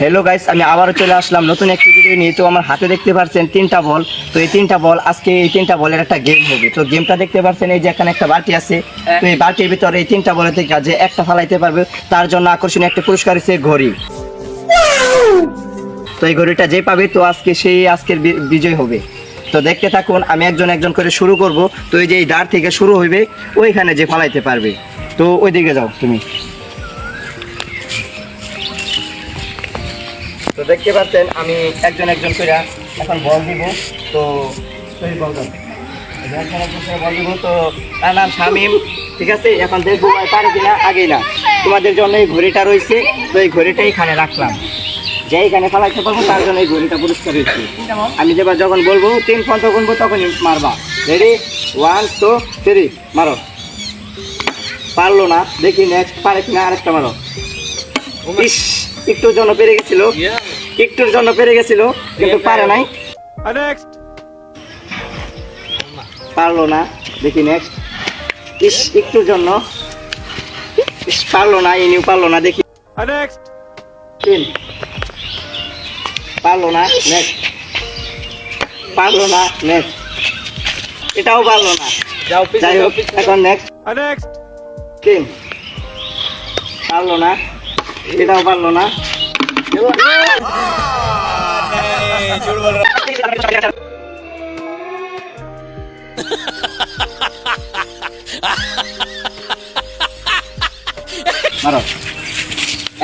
Hello guys, আমি আবারও চলে আসলাম নতুন একটি ভিডিও নিয়ে। তো আমার হাতে দেখতে পাচ্ছেন 3টা বল। তো এই 3টা বল, আজকে এই 3টা বলের একটা গেম হবে। তো গেমটা দেখতে পাচ্ছেন, এই যে এখানে একটা বাটি আছে। তো এই বাটির ভিতরে এই 3টা বলের থেকে যে একটা ফালাইতে পারবে তার জন্য আকর্ষণীয় একটা পুরস্কার আছে, ঘড়ি। তো এই ঘড়িটা যে পাবে তো আজকের বিজয় হবে। তো দেখতে থাকুন, আমি একজন একজন করে শুরু করব। তো এই যে এই দাঁড় থেকে শুরু হইবে, ওইখানে যে ফালাইতে পারবে। তো ওই দিকে যাও তুমি। তো দেখতে পাচ্ছেন আমি একজন একজন করে এখন বল দিব। তো এই বল দাও। একজন একজন করে বল দিব। তো তার নাম শামিম, ঠিক আছে? এখন দেখবো পারে কিনা, আগেই না। তোমাদের জন্য এই ঘড়িটা রয়েছে। তো এই ঘড়িটা এখানে রাখলাম, যে এখানে ফালাইতে পারবো তার জন্য এই ঘড়িটা পুরস্কার রয়েছে। আমি যেবার যখন বলবো 3 পর্যন্ত গুনবো তখনই মারবা। রেডি? 1 2 3 মারো। পারলো না, দেখি নেক্সট পারে কিনা। আরেকটা মারো। ইস, একটুর জন্য পেরে গেছিল, একটুর জন্য পেরে গেছিল, কিন্তু পারে নাই। নেক্সট পারলো না, দেখি নেক্সট। ইস, একটুর জন্য। ইস, পারলো না, এই নিউ পারলো না, দেখি নেক্সট 3। পারলো না, নেক্সট। পারলো না, নেক্সট। এটাও পারলো না। যাও যাই হোক, এখন নেক্সট নেক্সট 3। পারলো না, এটাও পারলো না। মারো।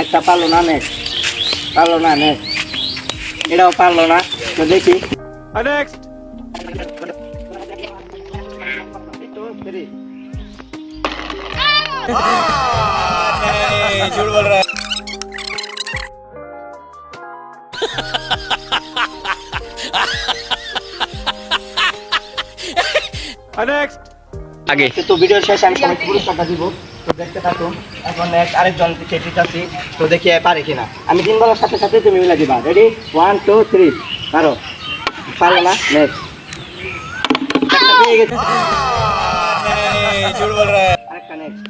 একটা পারলো না, নেক্সট। পারলো না, নেক্সট। এটাও পারলো না। তো দেখি নেক্সট झूठ बोल रहा है नेक्स्ट আগে তো ভিডিওর শেষে আমি সবাইকে পুরস্কারটা দিব। তো দেখতে থাকুন। এখন নেক্সট আরেকজন দিতেছি। তো দেখি পারে কিনা। আমি 3 বলার সাথে সাথে তুমি মিলে দিবা। রেডি? 1 2 3 পারো। পারলো না, নেক্সট। একটা পেয়ে গেছে, झूठ बोल रहा है আরেকটা নেক্সট।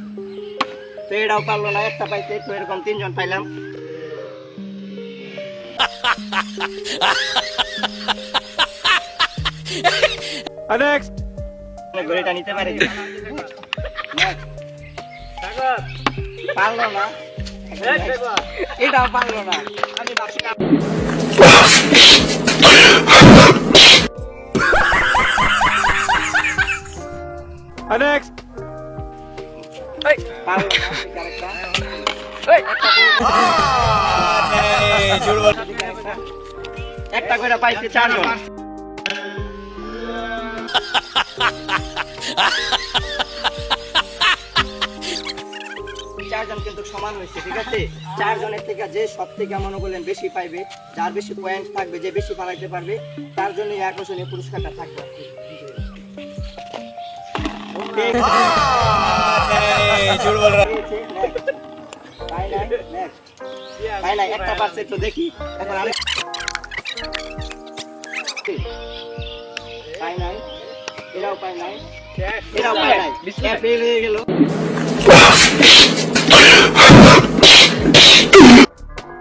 তো এটাও পারলো না, একটা পাইছে। তো এরকম 3 জন পাইলাম। नेक्स्ट ঘড়িটা নিতে পারে কিনা? Next. পারলো না, এটাও পারলো না। আমি ভাবছিলাম नेक्स्ट পারলো না, আরেকটা। झूठ बोल একটা করে পাইছে 4 জন। চারজন কিন্তু সমান হয়েছে, ঠিক আছে? 4 জনের থেকে যে সব থেকে মনে করলেন বেশি পাইবে, যার বেশি পয়েন্ট থাকবে, যে বেশি পালাইতে পারবে, তার জন্য এই আকর্ষণীয় পুরস্কারটা থাকবে। झूठ बोल रहा है পাই নাই, একটা পারছে। তো দেখি এখন আরেক পাই নাই, এরাও পাই নাই, এরাও পাই নাই। ফেল হয়ে গেল।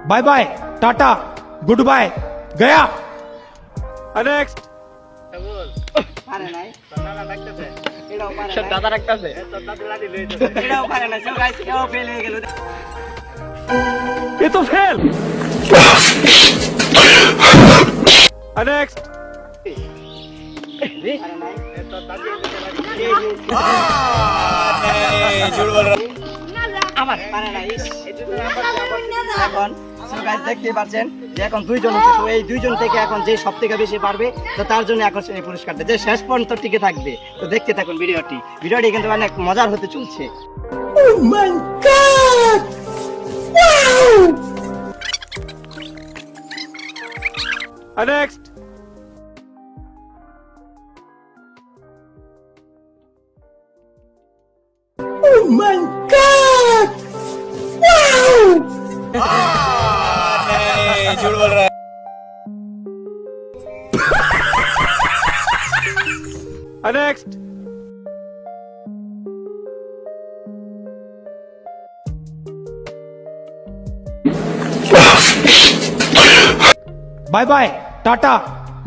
Bye bye tata good bye गया नेक्स्ट পারে নাই, এরাও পারে নাই, দাদা রাখতেছে, এরাও পারে নাই। সো গাইস, এরাও ফেল হয়ে গেল। ये तो फेल नेक्स्ट পারে নাই, झूठ बोल रहा আবার পারে নাই। এখন সো গাইস দেখতেই পাচ্ছেন যে এখন 2 জন আছে। তো এই 2 জন থেকে এখন যে সব থেকে বেশি পারবে, তো তার জন্য আকর্ষণীয় পুরস্কারটা, যে শেষ পর্যন্ত টিকে থাকবে। তো দেখতে থাকুন ভিডিওটি কিন্তু অনেক মজার হতে চলছে। Oh my god! Wow! Next Oh my god! Wow! झूठ बोल रहा है next bye bye tata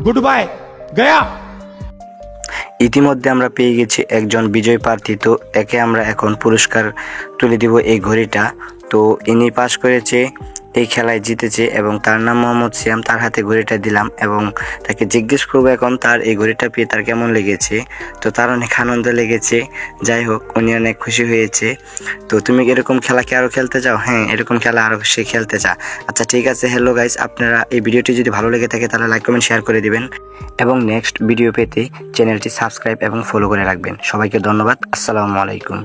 good bye गया। ইতিমধ্যে আমরা পেয়ে গেছি একজন বিজয় প্রার্থী। তো একে আমরা এখন পুরস্কার তুলে দিব এই ঘড়িটা। তো ইনি পাস করেছে, এই খেলায় জিতেছে এবং তার নাম মোহাম্মদ সিয়াম। তার হাতে ঘড়িটা দিলাম এবং তাকে জিজ্ঞেস করবো এখন তার এই ঘড়িটা পেয়ে তার কেমন লেগেছে। তো তার অনেক আনন্দ লেগেছে, যাই হোক উনি অনেক খুশি হয়েছে। তো তুমি এরকম খেলা কি আরও খেলতে চাও? হ্যাঁ, এরকম খেলা আরও সে খেলতে চা। আচ্ছা ঠিক আছে, হ্যালো গাইস, আপনারা এই ভিডিওটি যদি ভালো লেগে থাকে তাহলে লাইক কমেন্ট শেয়ার করে দিবেন এবং নেক্সট ভিডিও পেতে চ্যানেলটি সাবস্ক্রাইব এবং ফলো করে রাখবেন। সবাইকে ধন্যবাদ। আসসালামু আলাইকুম।